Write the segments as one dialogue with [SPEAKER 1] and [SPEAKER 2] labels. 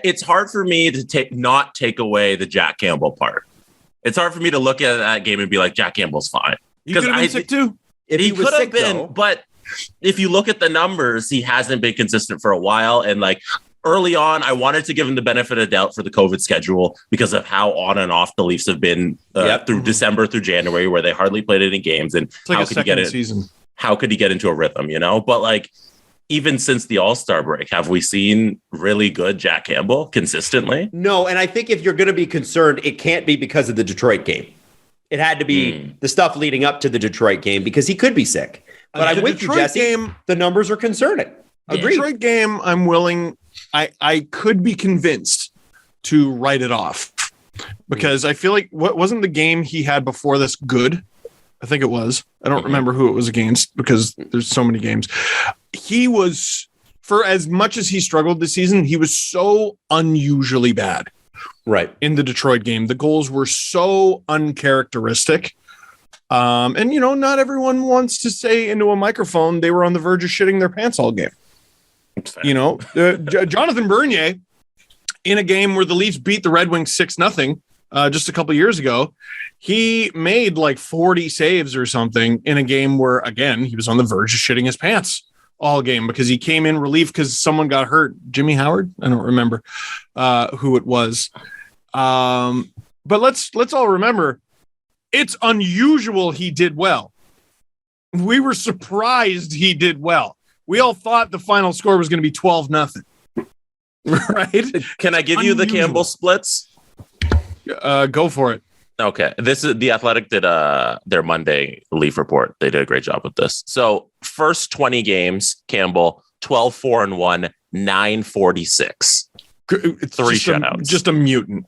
[SPEAKER 1] it's hard for me to not take away the Jack Campbell part. It's hard for me to look at that game and be like, Jack Campbell's fine.
[SPEAKER 2] He could have been sick too.
[SPEAKER 1] He could have been, but if you look at the numbers, he hasn't been consistent for a while. And like early on, I wanted to give him the benefit of doubt for the COVID schedule because of how on and off the Leafs have been through December through January, where they hardly played any games. And
[SPEAKER 2] it's like how could he get it? Season.
[SPEAKER 1] How could he get into a rhythm? But like even since the All-Star break, have we seen really good Jack Campbell consistently?
[SPEAKER 3] No, and I think if you're going to be concerned, it can't be because of the Detroit game. It had to be the stuff leading up to the Detroit game because he could be sick. But I'm with you, Jesse. The numbers are concerning.
[SPEAKER 2] Agreed. Detroit game, I'm willing. I could be convinced to write it off because I feel like what wasn't the game he had before this good? I think it was. I don't remember who it was against because there's so many games. He was, for as much as he struggled this season, he was so unusually bad.
[SPEAKER 3] Right.
[SPEAKER 2] In the Detroit game. The goals were so uncharacteristic. And, not everyone wants to say into a microphone they were on the verge of shitting their pants all game. Jonathan Bernier, in a game where the Leafs beat the Red Wings 6-0 just a couple of years ago, he made like 40 saves or something in a game where, again, he was on the verge of shitting his pants all game because he came in relief because someone got hurt. Jimmy Howard? I don't remember who it was. But let's all remember, it's unusual he did well. We were surprised he did well. We all thought the final score was going to be 12-0. Right?
[SPEAKER 1] Can I give you the Campbell splits?
[SPEAKER 2] Go for it.
[SPEAKER 1] Okay. This is The Athletic did their Monday Leaf report. They did a great job with this. So first 20 games, Campbell 12-4-1, 946.
[SPEAKER 2] It's
[SPEAKER 1] 3 shutouts.
[SPEAKER 2] Just a mutant.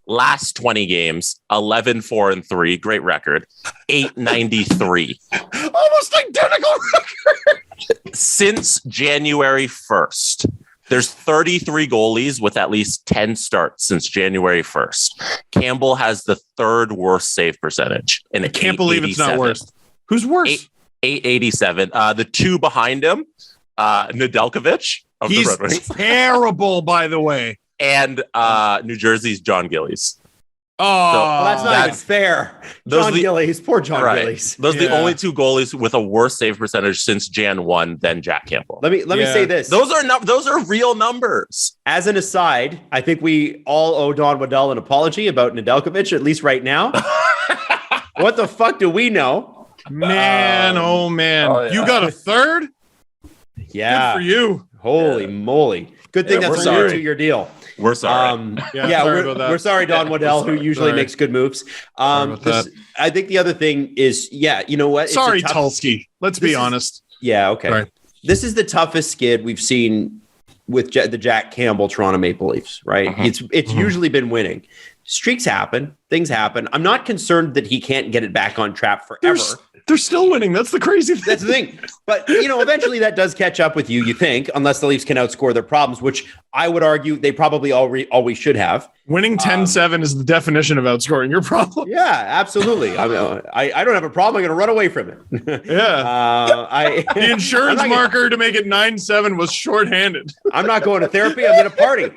[SPEAKER 1] Last 20 games, 11-4-3, great record, 893.
[SPEAKER 2] Almost identical record.
[SPEAKER 1] Since January 1st, there's 33 goalies with at least 10 starts since January 1st. Campbell has the third worst save percentage.
[SPEAKER 2] I can't believe it's not worse. Who's worse?
[SPEAKER 1] 887. The two behind him, Nedeljkovic of the Red Wings.
[SPEAKER 2] He's terrible, by the way.
[SPEAKER 1] And New Jersey's John Gillies.
[SPEAKER 3] Oh, that's not even fair. John Gillies, poor John Gillies.
[SPEAKER 1] Those are the only two goalies with a worse save percentage since Jan 1 than Jack Campbell.
[SPEAKER 3] Let me say this.
[SPEAKER 1] Those are real numbers.
[SPEAKER 3] As an aside, I think we all owe Don Waddell an apology about Nedeljkovic, at least right now. What the fuck do we know?
[SPEAKER 2] Man, oh man. You got a third?
[SPEAKER 3] Yeah.
[SPEAKER 2] Good for you.
[SPEAKER 3] Holy moly. Good thing that's a 2-year deal.
[SPEAKER 1] We're sorry.
[SPEAKER 3] We're sorry, Don Waddell, who usually makes good moves. I think the other thing is, you know what?
[SPEAKER 2] Sorry, Tulski. Let's be honest.
[SPEAKER 3] Okay.
[SPEAKER 2] Sorry.
[SPEAKER 3] This is the toughest skid we've seen with the Jack Campbell Toronto Maple Leafs, right? It's usually been winning. Streaks happen. Things happen. I'm not concerned that he can't get it back on track forever.
[SPEAKER 2] They're still winning. That's the crazy thing.
[SPEAKER 3] That's the thing. But, eventually that does catch up with you think, unless the Leafs can outscore their problems, which I would argue they probably always should have.
[SPEAKER 2] Winning 10-7 is the definition of outscoring your problem.
[SPEAKER 3] Yeah, absolutely. I mean, I don't have a problem. I'm going to run away from it.
[SPEAKER 2] Yeah. The insurance marker to make it 9-7 was shorthanded.
[SPEAKER 3] I'm not going to therapy. I'm going to party.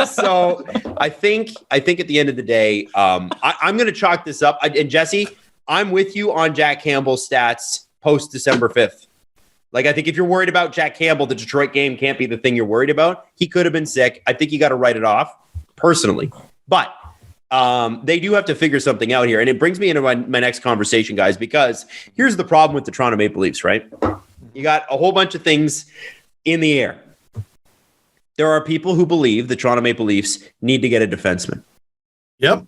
[SPEAKER 3] So I think at the end of the day, I'm going to chalk this up. And Jesse, I'm with you on Jack Campbell's stats post December 5th. Like, I think if you're worried about Jack Campbell, the Detroit game can't be the thing you're worried about. He could have been sick. I think you got to write it off personally. But they do have to figure something out here. And it brings me into my next conversation, guys, because here's the problem with the Toronto Maple Leafs, right? You got a whole bunch of things in the air. There are people who believe the Toronto Maple Leafs need to get a defenseman.
[SPEAKER 2] Yep.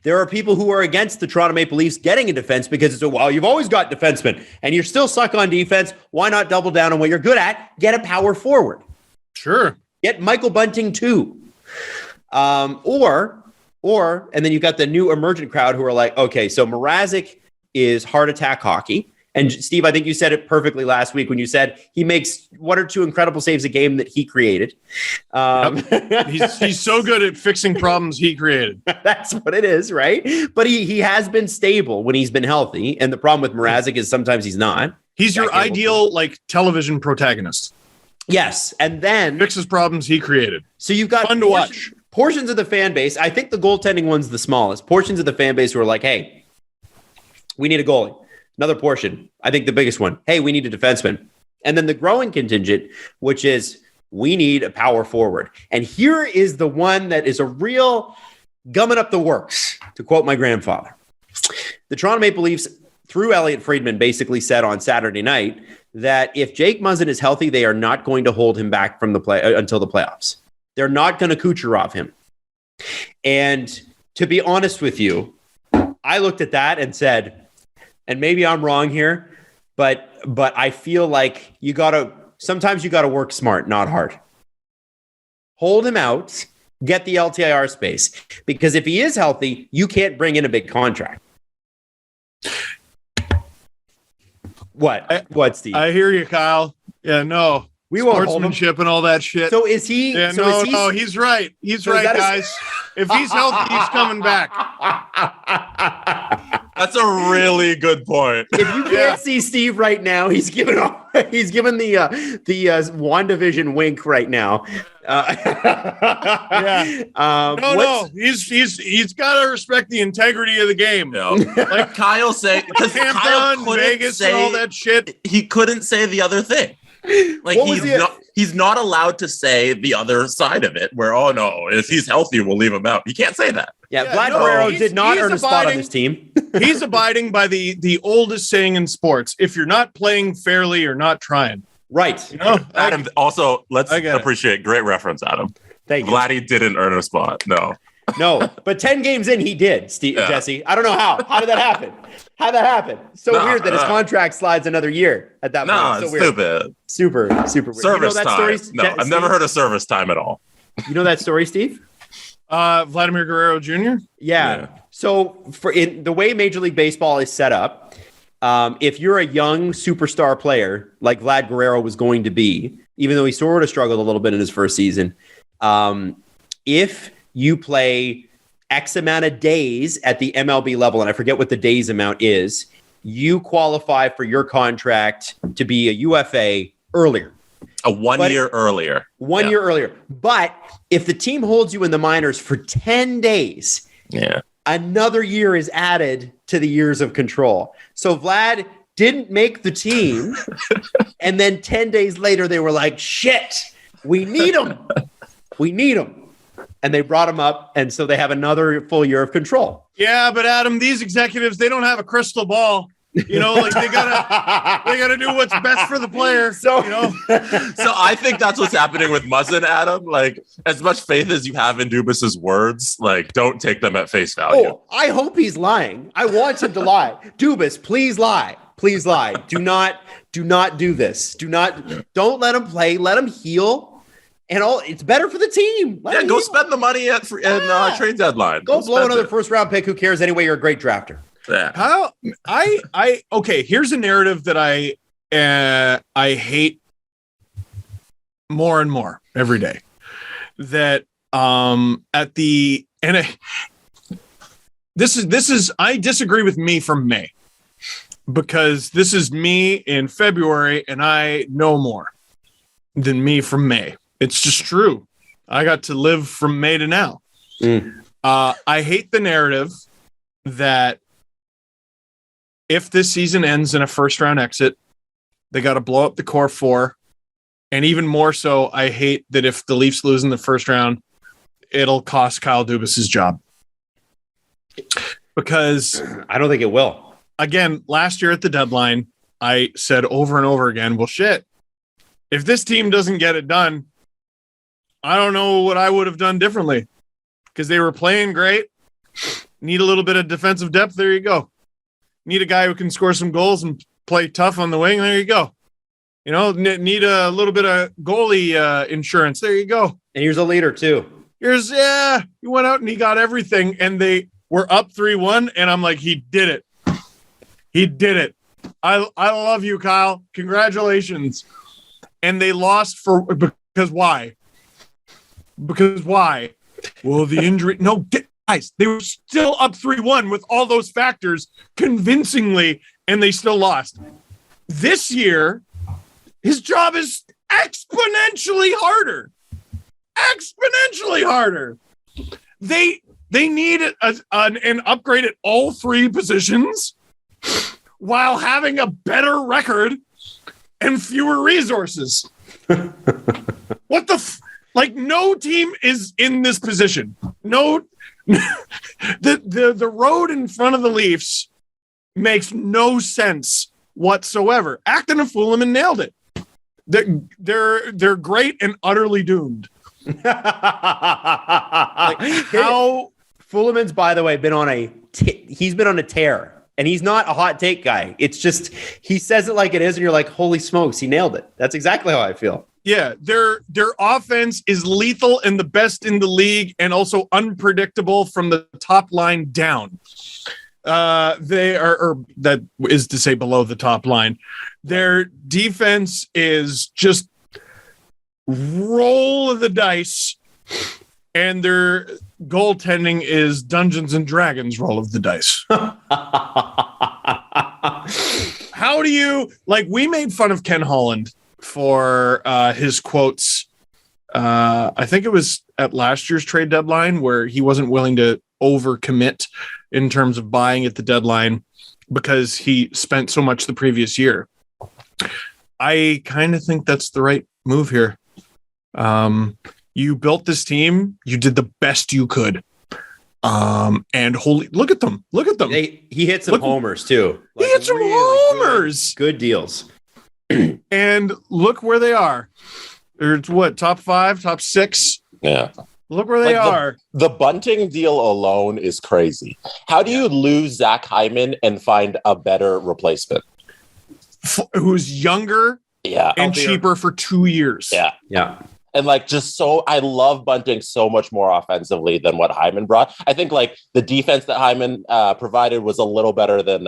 [SPEAKER 3] There are people who are against the Toronto Maple Leafs getting a defense because it's you've always got defensemen and you're still suck on defense. Why not double down on what you're good at? Get a power forward.
[SPEAKER 2] Sure.
[SPEAKER 3] Get Michael Bunting too. Or, and then you've got the new emergent crowd who are like, okay, so Mrazek is heart attack hockey. And Steve, I think you said it perfectly last week when you said he makes 1 or 2 incredible saves a game that he created.
[SPEAKER 2] He's so good at fixing problems he created.
[SPEAKER 3] That's what it is, right? But he has been stable when he's been healthy. And the problem with Mrazek is sometimes he's not.
[SPEAKER 2] He's your ideal television protagonist.
[SPEAKER 3] Yes, and then
[SPEAKER 2] fixes problems he created.
[SPEAKER 3] So you've got
[SPEAKER 2] fun to watch.
[SPEAKER 3] Portions of the fan base. I think the goaltending one's the smallest. Portions of the fan base who are like, hey, we need a goalie. Another portion, I think the biggest one, hey, we need a defenseman. And then the growing contingent, which is we need a power forward. And here is the one that is a real gumming up the works, to quote my grandfather. The Toronto Maple Leafs, through Elliot Friedman, basically said on Saturday night that if Jake Muzzin is healthy, they are not going to hold him back from the play until the playoffs. They're not going to Kucherov him. And to be honest with you, I looked at that and said, and maybe I'm wrong here, but I feel like sometimes you got to work smart, not hard. Hold him out, get the LTIR space, because if he is healthy, you can't bring in a big contract. What, Steve?
[SPEAKER 2] I hear you, Kyle. Yeah, no.
[SPEAKER 3] We won't
[SPEAKER 2] sportsmanship and all that shit.
[SPEAKER 3] So is he?
[SPEAKER 2] Yeah,
[SPEAKER 3] so
[SPEAKER 2] no, he's right. He's right, guys. If he's healthy, he's coming back.
[SPEAKER 1] That's a really good point.
[SPEAKER 3] If you can't see Steve right now, he's giving the WandaVision wink right now.
[SPEAKER 2] He's got to respect the integrity of the game.
[SPEAKER 1] Yeah. Like Kyle saying, because Kyle
[SPEAKER 2] Vegas and all that shit.
[SPEAKER 1] He couldn't say the other thing. Like he's not allowed to say the other side of it where, oh no, if he's healthy, we'll leave him out. He can't say that.
[SPEAKER 3] Vlad Guerrero did not earn a spot on this team.
[SPEAKER 2] He's abiding by the oldest saying in sports. If you're not playing fairly, you're not trying.
[SPEAKER 3] Right.
[SPEAKER 1] You know? Adam, also, let's appreciate great reference, Adam.
[SPEAKER 3] Thank you.
[SPEAKER 1] Vladdy didn't earn a spot. No,
[SPEAKER 3] but 10 games in, he did, Jesse. I don't know how. How did that happen? How'd that happen? So weird that his contract slides another year at that point.
[SPEAKER 1] No, it's stupid.
[SPEAKER 3] Super weird.
[SPEAKER 1] Service
[SPEAKER 3] you know that
[SPEAKER 1] time.
[SPEAKER 3] Story,
[SPEAKER 1] I've never heard of service time at all.
[SPEAKER 3] You know that story, Steve?
[SPEAKER 2] Vladimir Guerrero Jr.?
[SPEAKER 3] Yeah. So in the way Major League Baseball is set up, if you're a young superstar player like Vlad Guerrero was going to be, even though he sort of struggled a little bit in his first season, if you play X amount of days at the MLB level, and I forget what the days amount is, you qualify for your contract to be a UFA earlier.
[SPEAKER 1] Year earlier.
[SPEAKER 3] 1 year earlier. But if the team holds you in the minors for 10 days, another year is added to the years of control. So Vlad didn't make the team. And then 10 days later, they were like, shit, we need him. We need him. And they brought him up. And so they have another full year of control.
[SPEAKER 2] Yeah, but Adam, these executives, they don't have a crystal ball. You know, like they gotta do what's best for the player.
[SPEAKER 3] So,
[SPEAKER 2] you know?
[SPEAKER 1] So I think that's what's happening with Muzzin, Adam. Like, as much faith as you have in Dubas's words, like, don't take them at face value.
[SPEAKER 3] Oh, I hope he's lying. I want him to lie. Dubas, please lie. Please lie. Do not do this. Don't let him play. Let him heal. And it's better for the team.
[SPEAKER 1] Go spend the money at trade deadline.
[SPEAKER 3] Go blow another first round pick. Who cares anyway? You're a great drafter.
[SPEAKER 1] Yeah.
[SPEAKER 2] How okay, here's a narrative that I hate more and more every day. That this is I disagree with me from May, because this is me in February and I know more than me from May. It's just true. I got to live from May to now. I hate the narrative that if this season ends in a first round exit, they got to blow up the core four. And even more so, I hate that if the Leafs lose in the first round, it'll cost Kyle Dubas' job. Because
[SPEAKER 3] I don't think it will.
[SPEAKER 2] Again, last year at the deadline, I said over and over again, well, shit, if this team doesn't get it done, I don't know what I would have done differently, because they were playing great. Need a little bit of defensive depth. There you go. Need a guy who can score some goals and play tough on the wing. There you go. You know, need a little bit of goalie insurance. There you go.
[SPEAKER 3] And here's a leader too.
[SPEAKER 2] He went out and he got everything, and they were up 3-1. And I'm like, he did it. He did it. I love you, Kyle. Congratulations. And they lost because why? Because why? Well, the injury. No, guys, they were still up 3-1 with all those factors convincingly, and they still lost. This year, his job is exponentially harder. They need an upgrade at all three positions while having a better record and fewer resources. What the like? No team is in this position. No, the road in front of the Leafs makes no sense whatsoever. Acton and Fullerman nailed it. They're great and utterly doomed.
[SPEAKER 3] Like how Fullerman's, by the way, been on a tear. And he's not a hot take guy. It's just, he says it like it is, and you're like, holy smokes, he nailed it. That's exactly how I feel.
[SPEAKER 2] Yeah, their offense is lethal and the best in the league, and also unpredictable from the top line down. They are, or that is to say, below the top line. Their defense is just roll of the dice, and their goaltending is Dungeons and Dragons roll of the dice. How do you, like, we made fun of Ken Holland for his quotes. I think it was at last year's trade deadline where he wasn't willing to overcommit in terms of buying at the deadline because he spent so much the previous year. I kind of think that's the right move here. You built this team. You did the best you could. And look at them.
[SPEAKER 3] He hit some homers too.
[SPEAKER 2] Like, he hit some really homers.
[SPEAKER 3] Good deals.
[SPEAKER 2] And look where they are. They're what, top 5, top 6?
[SPEAKER 1] Yeah.
[SPEAKER 2] Look where they are.
[SPEAKER 1] The Bunting deal alone is crazy. How do you lose Zach Hyman and find a better replacement?
[SPEAKER 2] Who's younger and cheaper for 2 years.
[SPEAKER 3] Yeah.
[SPEAKER 1] And like, just so I love Bunting so much more offensively than what Hyman brought. I think like the defense that Hyman provided was a little better than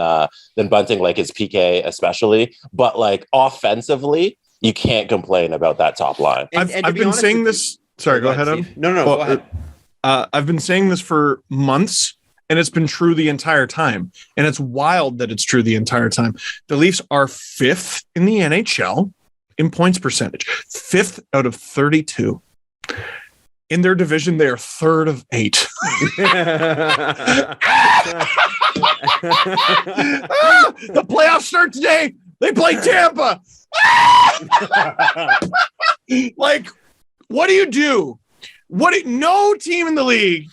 [SPEAKER 1] Bunting, like his PK especially. But like offensively, you can't complain about that top line.
[SPEAKER 2] I've been saying this. Sorry, go ahead.
[SPEAKER 3] No, go ahead.
[SPEAKER 2] I've been saying this for months, and it's been true the entire time. And it's wild that it's true the entire time. The Leafs are 5th in the NHL in points percentage, 5th out of 32. In their division, they are 3rd of 8. The playoffs start today. They play Tampa. Like, what do you do? No team in the league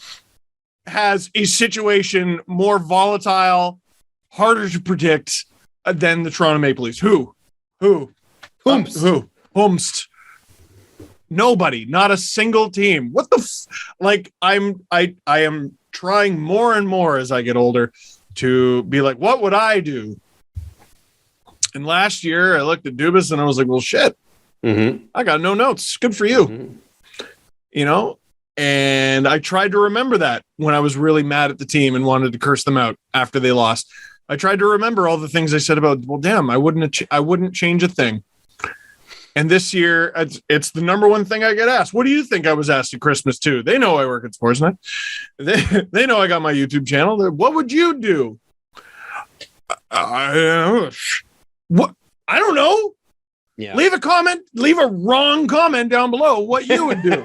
[SPEAKER 2] has a situation more volatile, harder to predict than the Toronto Maple Leafs. Who? Humst. Nobody, not a single team. What the like? I am trying more and more as I get older to be like, what would I do? And last year I looked at Dubas and I was like, well, shit.
[SPEAKER 3] Mm-hmm.
[SPEAKER 2] I got no notes. Good for you.
[SPEAKER 3] Mm-hmm.
[SPEAKER 2] You know? And I tried to remember that when I was really mad at the team and wanted to curse them out after they lost. I tried to remember all the things I said about, well, damn, I wouldn't change a thing. And this year, it's the number one thing I get asked. What do you think I was asked at Christmas too? They know I work at Sportsnet. They know I got my YouTube channel. What would you do? What? I don't know.
[SPEAKER 3] Yeah.
[SPEAKER 2] Leave a wrong comment down below what you would do.